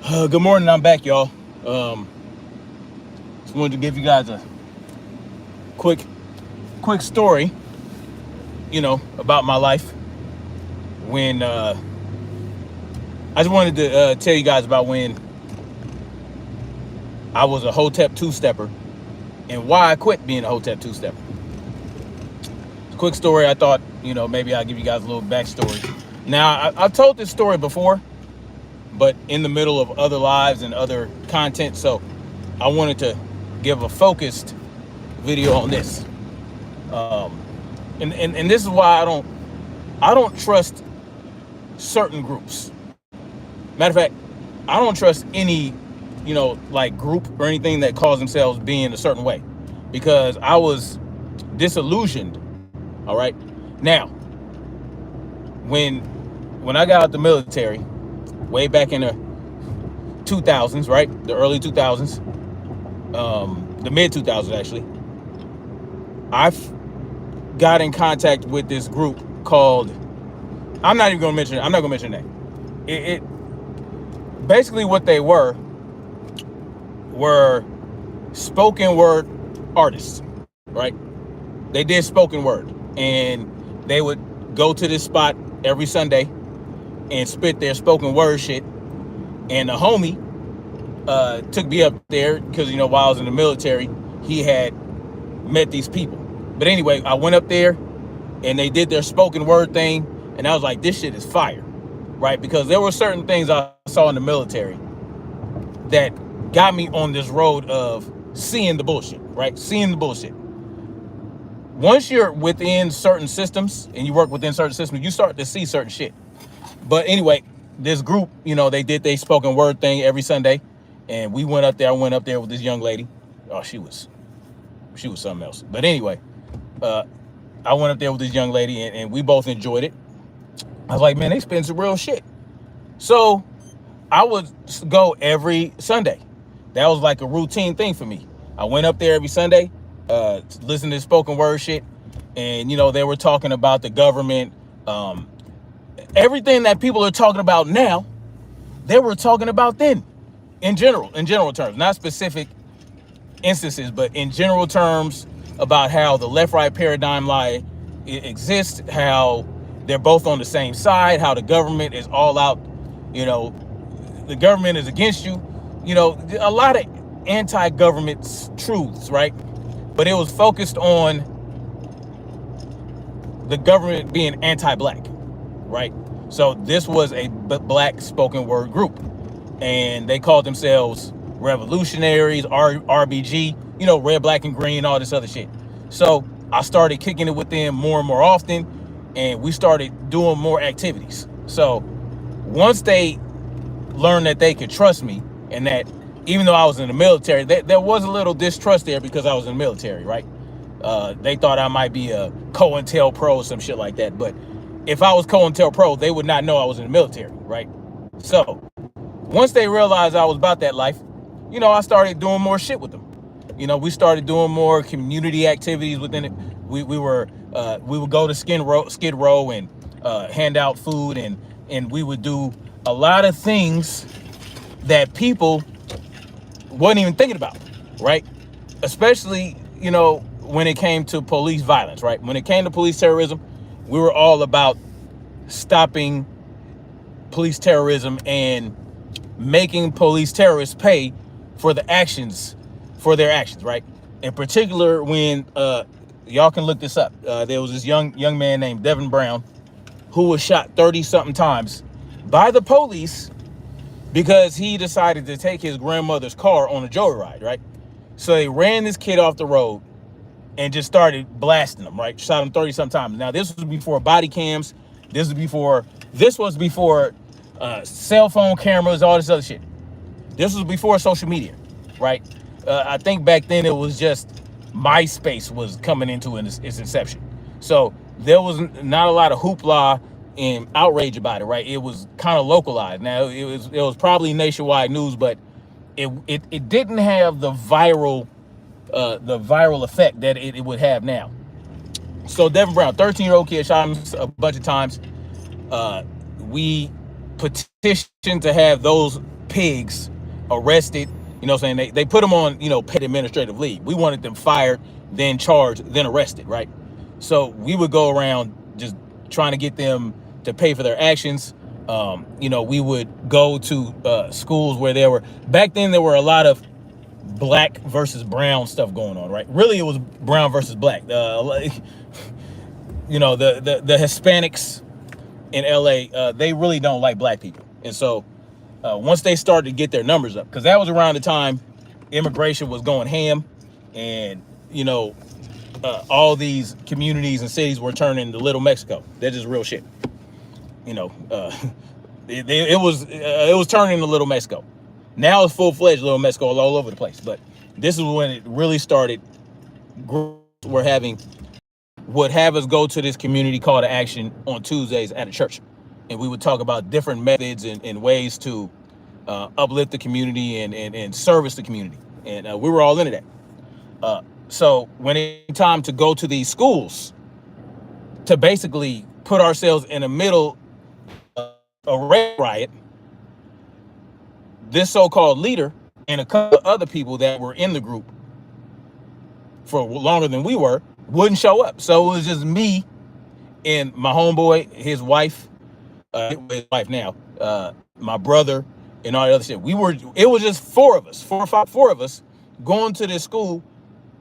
Good morning. I'm back, y'all. Just wanted to give you guys a quick, quick story. About my life. When I just wanted to tell you guys about when I was a Hotep Two-Stepper and why I quit being a Hotep Two-Stepper. Quick story. I thought maybe I'll give you guys a little backstory. Now I've told this story before, but in the middle of other lives and other content, so I wanted to give a focused video on this. And this is why I don't trust certain groups. Matter of fact, I don't trust any like group or anything that calls themselves being a certain way, because I was disillusioned. All right. Now, when I got out the military, way back in the 2000s, right, the early 2000s, the mid 2000s actually, I got in contact with this group called, I'm not going to mention that. It basically, what they were spoken word artists, right? They did spoken word, and they would go to this spot every Sunday and spit their spoken word shit. And the homie took me up there because, while I was in the military, he had met these people. But anyway, I went up there and they did their spoken word thing, and I was like, this shit is fire, right? Because there were certain things I saw in the military that got me on this road of seeing the bullshit, right? Seeing the bullshit. Once you're within certain systems and you work within certain systems, you start to see certain shit. But anyway, this group, they did their spoken word thing every Sunday, and we went up there. I went up there with this young lady. Oh, she was something else. But anyway, I went up there with this young lady, and we both enjoyed it. I was like, man, they spend some real shit. So I would go every Sunday. That was like a routine thing for me. I went up there every Sunday, listen to spoken word shit, and they were talking about the government, everything that people are talking about now. They were talking about then, in general terms, not specific instances, but in general terms, about how the left-right paradigm lie exists, how they're both on the same side, how the government is all out, the government is against you, a lot of anti-government truths, right? But it was focused on the government being anti-black, right? So this was a black spoken word group, and they called themselves revolutionaries, RBG, red, black, and green, all this other shit. So I started kicking it with them more and more often, and we started doing more activities. So once they learned that they could trust me, and that even though I was in the military, there was a little distrust there because I was in the military, right? They thought I might be a COINTELPRO or some shit like that. But if I was COINTELPRO, they would not know I was in the military, right? So once they realized I was about that life, I started doing more shit with them. We started doing more community activities within it. We would go to Skid Row and hand out food, and we would do a lot of things that people wasn't even thinking about, right? Especially, when it came to police violence, right? When it came to police terrorism, we were all about stopping police terrorism and making police terrorists pay for their actions, right? In particular, when y'all can look this up, there was this young man named Devin Brown who was shot 30-something times by the police because he decided to take his grandmother's car on a joyride, right? So they ran this kid off the road and just started blasting him, right? Shot him 30-something times. Now, this was before body cams. This was before cell phone cameras, all this other shit. This was before social media, right? I think back then it was just MySpace was coming into its inception. So there was not a lot of hoopla and outrage about it, right? It was kind of localized. Now, it was probably nationwide news, but it didn't have the viral effect that it would have now. So Devin Brown, 13-year-old kid, shot him a bunch of times. We petitioned to have those pigs arrested. You know what I'm saying? They put them on, paid administrative leave. We wanted them fired, then charged, then arrested, right? So we would go around just trying to get them to pay for their actions. We would go to schools where back then there were a lot of black versus brown stuff going on, right? Really, it was brown versus black. The Hispanics in LA, they really don't like black people. And so once they started to get their numbers up, because that was around the time immigration was going ham, and all these communities and cities were turning to Little Mexico. They're just real shit. It was turning to Little Mexico. Now it's full-fledged Little Mexico all over the place. But this is when it really started. Groups would have us go to this community call to action on Tuesdays at a church. And we would talk about different methods and ways to uplift the community and service the community. And we were all into that. So when it came time to go to these schools to basically put ourselves in the middle of a race riot, this so-called leader and a couple of other people that were in the group for longer than we were wouldn't show up. So it was just me and my homeboy, his wife, his wife now, my brother, and all the other shit. It was just four of us going to this school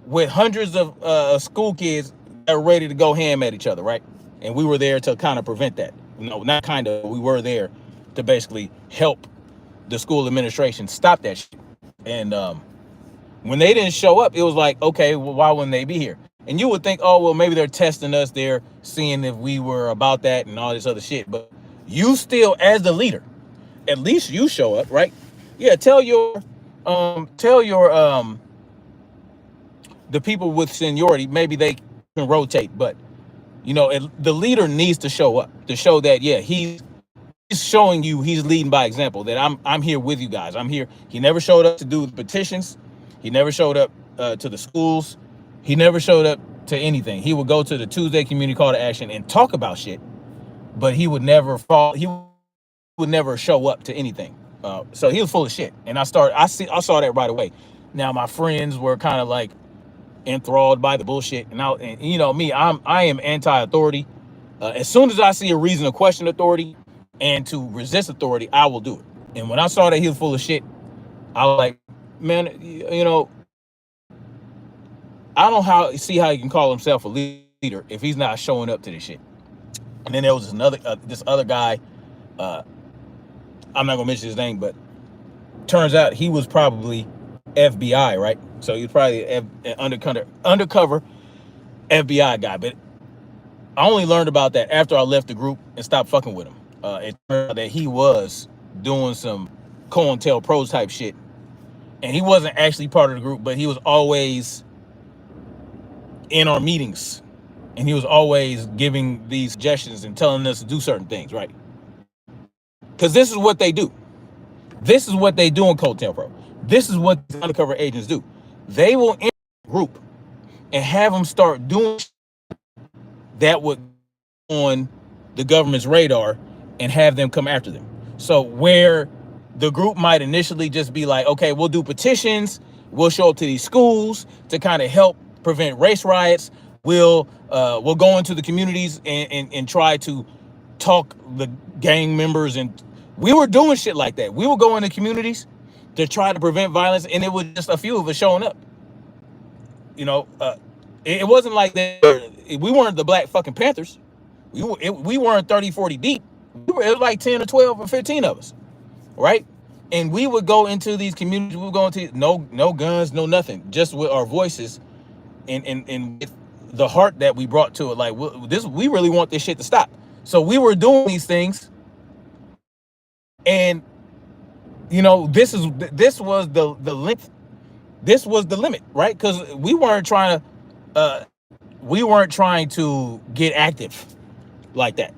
with hundreds of school kids that were ready to go ham at each other, right? And we were there to kind of prevent that. No, not kind of. We were there to basically help the school administration stop that shit. And when they didn't show up, it was like, okay, well, why wouldn't they be here? And you would think, oh, well, maybe they're testing us. They're seeing if we were about that and all this other shit. But you still, as the leader, at least you show up, right? Yeah, tell your the people with seniority, maybe they can rotate, but the leader needs to show up to show that, yeah, he's showing you he's leading by example, that I'm here with you guys. I'm here. He never showed up to do the petitions. He never showed up to the schools. He never showed up to anything. He would go to the Tuesday community call to action and talk about shit, but he would never show up to anything. So he was full of shit. And I saw that right away. Now my friends were kind of like enthralled by the bullshit, and you know me, I am anti-authority. As soon as I see a reason to question authority and to resist authority, I will do it. And when I saw that he was full of shit, I was like, man, I don't see how he can call himself a leader if he's not showing up to this shit. And then there was this other guy, I'm not gonna mention his name, but turns out he was probably FBI, right? So he was probably an undercover FBI guy. But I only learned about that after I left the group and stopped fucking with him. It turned out that he was doing some COINTELPRO type shit, and he wasn't actually part of the group, but he was always in our meetings, and he was always giving these suggestions and telling us to do certain things, right? Because this is what they do. This is what they do in COINTELPRO. This is what the undercover agents do. They will enter a group and have them start doing that would on the government's radar and have them come after them. So where the group might initially just be like, okay, we'll do petitions, we'll show up to these schools to kind of help prevent race riots, we'll go into the communities and try to talk the gang members, and we were doing shit like that. We would go into communities to try to prevent violence, and it was just a few of us showing up. It wasn't like that. We weren't the Black fucking Panthers. We weren't 30, 40 deep. It was like 10 or 12 or 15 of us, right? And we would go into these communities. We would go into no guns, no nothing, just with our voices and with the heart that we brought to it. Like, we really want this shit to stop. So we were doing these things, and this was the length. This was the limit, right? Because we weren't trying to get active like that.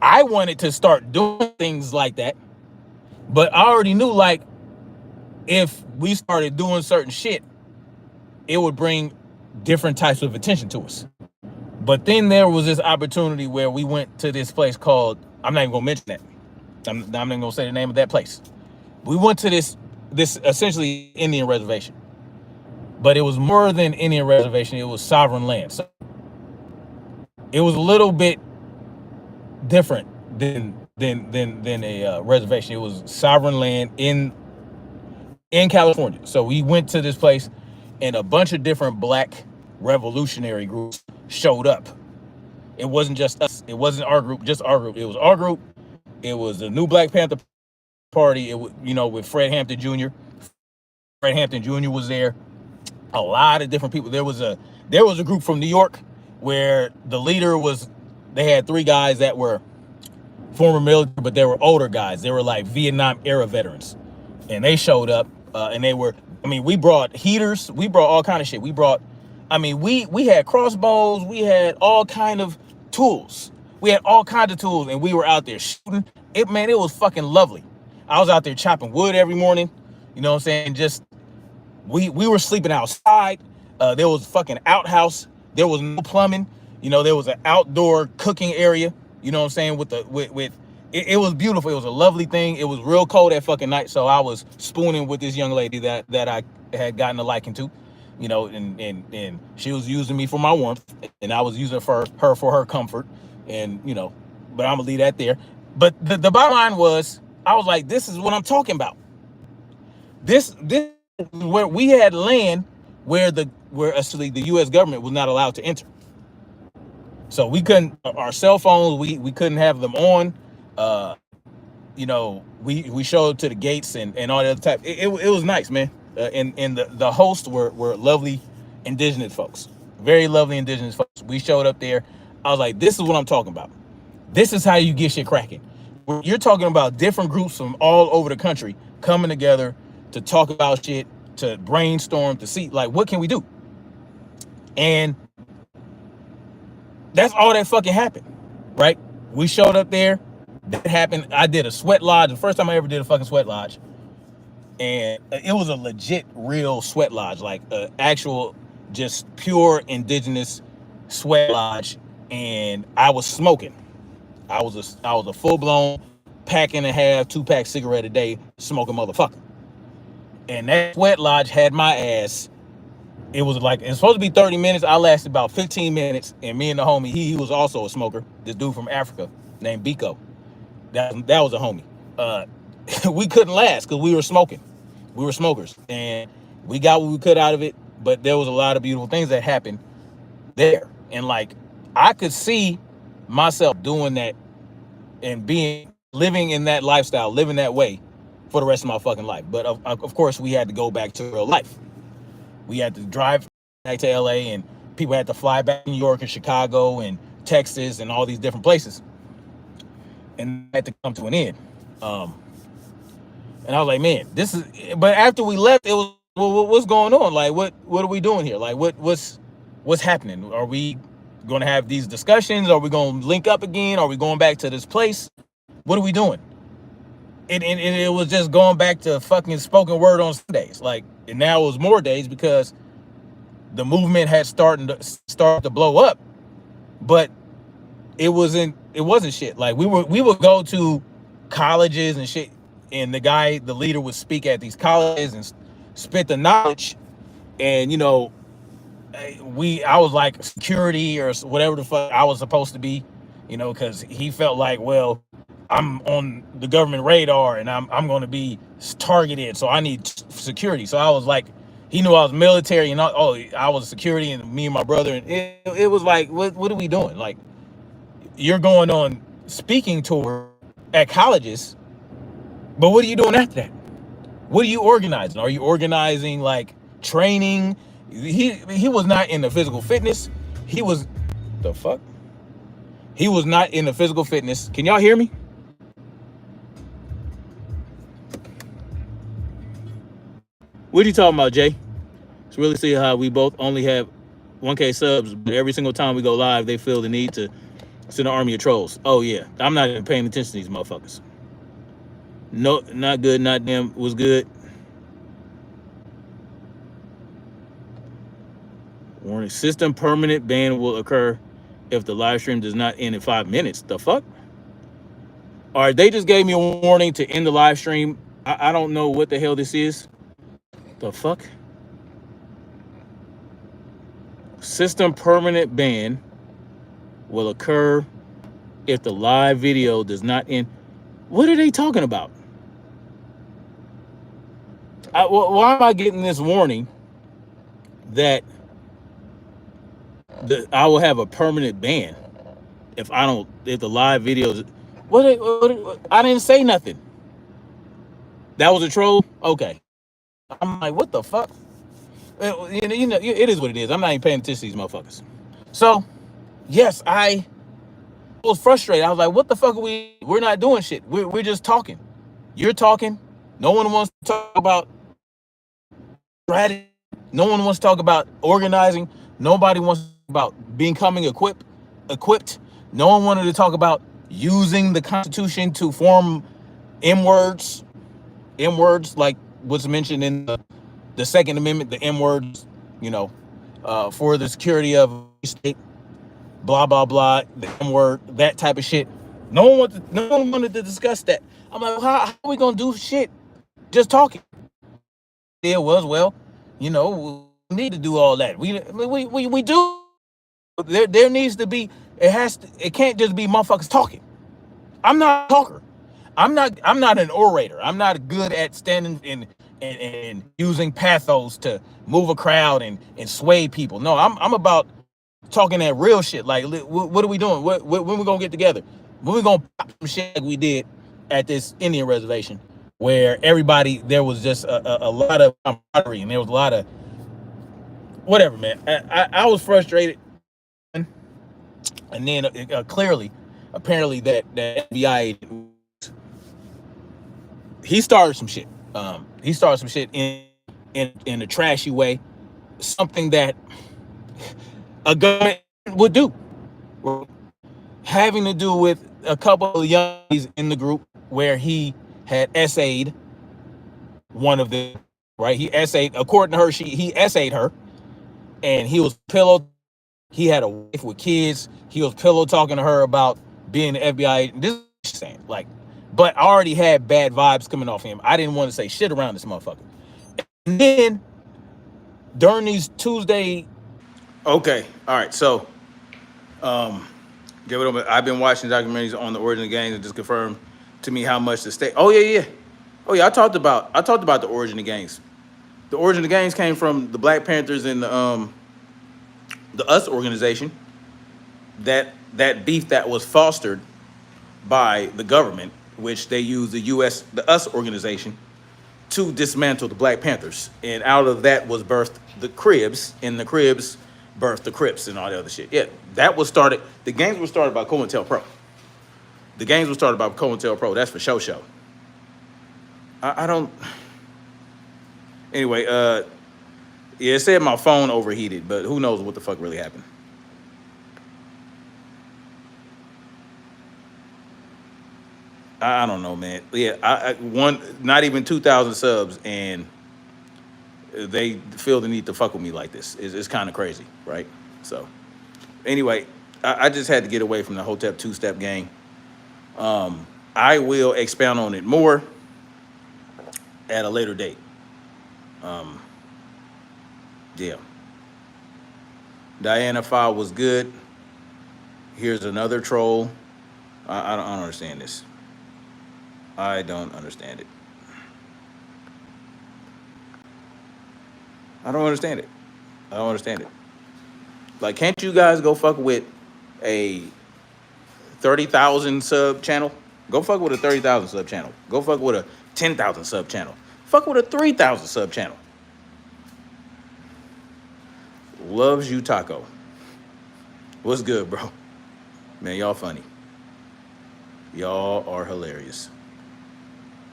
I wanted to start doing things like that, but I already knew, like, if we started doing certain shit, it would bring different types of attention to us. But then there was this opportunity where we went to this place called, I'm not even gonna mention that. I'm not gonna say the name of that place. We went to this essentially Indian reservation, but it was more than Indian reservation. It was sovereign land. So it was a little bit different than a reservation. It was sovereign land in California. So we went to this place, and a bunch of different black revolutionary groups showed up. It wasn't just us. It wasn't our group, just our group. It was our group. It was the new Black Panther Party. It, with Fred Hampton Jr. Fred Hampton Jr. was there. A lot of different people. There was a group from New York where the leader was. They had 3 guys that were former military, but they were older guys. They were like Vietnam era veterans, and they showed up. And they were. We brought heaters. We brought all kind of shit. We brought. We had crossbows. We had all kind of tools. We had all kinds of tools, and we were out there shooting. It was fucking lovely. I was out there chopping wood every morning. You know what I'm saying? Just we were sleeping outside. There was a fucking outhouse. There was no plumbing. There was an outdoor cooking area. You know what I'm saying? With it was beautiful. It was a lovely thing. It was real cold that fucking night, so I was spooning with this young lady that I had gotten a liking to. And she was using me for my warmth, and I was using her for her comfort. And but I'm gonna leave that there. But the bottom line was, I was like, this is what I'm talking about. This is where we had land where actually the U.S. government was not allowed to enter. So we couldn't, our cell phones, we couldn't have them on. We showed to the gates and all the other type. It was nice, man. And the hosts were lovely indigenous folks, very lovely indigenous folks. We showed up there. I was like, this is what I'm talking about. This is how you get shit cracking. You're talking about different groups from all over the country coming together to talk about shit, to brainstorm, to see like, what can we do? And that's all that fucking happened, right? We showed up there. That happened. I did a sweat lodge. The first time I ever did a fucking sweat lodge. And it was a legit, real sweat lodge, like an actual, just pure indigenous sweat lodge. And I was smoking. I was a full-blown pack and a half, 2-pack cigarette a day smoking motherfucker. And that sweat lodge had my ass. It was supposed to be 30 minutes. I lasted about 15 minutes. And me and the homie, he was also a smoker. This dude from Africa named Biko. That was a homie. We couldn't last because we were smoking. We were smokers. And we got what we could out of it. But there was a lot of beautiful things that happened there. And I could see myself doing that and living in that lifestyle, living that way for the rest of my fucking life. But of course, we had to go back to real life. We had to drive back to LA, and people had to fly back to New York and Chicago and Texas and all these different places. And that had to come to an end. And I was like, man, but after we left, it was, well, what's going on? Like, what are we doing here? Like, what's happening? Are we going to have these discussions? Are we going to link up again? Are we going back to this place? What are we doing? And it was just going back to fucking spoken word on Sundays. And now it was more days because the movement had started to blow up. But it wasn't shit. We would go to colleges and shit, and the leader would speak at these colleges and spit the knowledge. And I was like security or whatever the fuck I was supposed to be, because he felt like, well, I'm on the government radar and I'm going to be targeted, so I need security. So I was like, he knew I was military, and I was security, and me and my brother, and it was like, what are we doing? Like, you're going on speaking tour at colleges, but what are you doing after that? What are you organizing? Are you organizing training? He was not in the physical fitness. He was not in the physical fitness. Can y'all hear me? What are you talking about, Jay? It's really see how we both only have 1K subs, but every single time we go live, they feel the need to send an army of trolls. Oh yeah, I'm not even paying attention to these motherfuckers. No, not good. Not them. Was good. Warning: system permanent ban will occur if the live stream does not end in 5 minutes. The fuck? All right, they just gave me a warning to end the live stream. I don't know what the hell this is. The fuck? System permanent ban will occur if the live video does not end. What are they talking about? Why am I getting this warning that I will have a permanent ban if the live videos? I didn't say nothing. That was a troll. Okay, I'm like, what the fuck? It is what it is. I'm not even paying attention to these motherfuckers. So, yes, I was frustrated. I was like, what the fuck are we? We're not doing shit. We're just talking. You're talking. No one wants to talk about strategy. No one wants to talk about organizing. Nobody wants to talk about becoming equipped. No one wanted to talk about using the Constitution to form M words. M words like what's mentioned in the Second Amendment. The M words, you know, for the security of the state. Blah blah blah. The M word. That type of shit. No one wanted to discuss that. I'm like, how are we gonna do shit? Just talking. It was, well, we need to do all that. We do. There needs to be. It can't just be motherfuckers talking. I'm not a talker. I'm not an orator. I'm not good at standing and using pathos to move a crowd and sway people. No, I'm about talking that real shit. Like, what are we doing? When we gonna get together? When we gonna pop some shit like we did at this Indian reservation, where there was just a lot of camaraderie and there was a lot of whatever, man. I was frustrated, and then apparently that FBI agent, he started some shit. He started some shit in a trashy way, something that a government would do, having to do with a couple of youngies in the group where he had essayed one of them, right? He essayed, according to her, he essayed her, and he was he had a wife with kids. He was pillow talking to her about being the FBI agent. This is what she's saying, like, but I already had bad vibes coming off him. I didn't want to say shit around this motherfucker. And then during these Tuesday, okay, all right, so I've been watching documentaries on the origin of gangs and just confirmed to me how much the state. Oh yeah. I talked about the origin of gangs. The origin of gangs came from the Black Panthers and the US organization. That beef that was fostered by the government, which they used the US organization to dismantle the Black Panthers, and out of that was birthed the Cribs, and the Cribs birthed the Crips and all the other shit. Yeah, that was started. The gangs were started by COINTELPRO. The gangs were started by COINTELPRO. That's for show. I don't. Anyway, yeah, it said my phone overheated, but who knows what the fuck really happened. I don't know, man. Yeah, not even 2,000 subs, and they feel the need to fuck with me like this. It's kind of crazy, right? So, anyway, I just had to get away from the Hotep Two-Step gang. I will expound on it more at a later date. Yeah. Diana file was good. Here's another troll. I don't understand this. I don't understand it. I don't understand it. Like, can't you guys go fuck with a 30,000 sub channel? Go fuck with a 30,000 sub channel. Go fuck with a 10,000 sub channel. Fuck with a 3,000 sub channel. Loves you, Taco. What's good, bro? Man, y'all funny. Y'all are hilarious.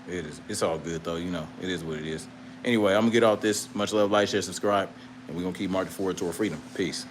It is. It's all good, though. It is what it is. Anyway, I'm going to get off this. Much love, like, share, subscribe, and we're going to keep marching forward toward freedom. Peace.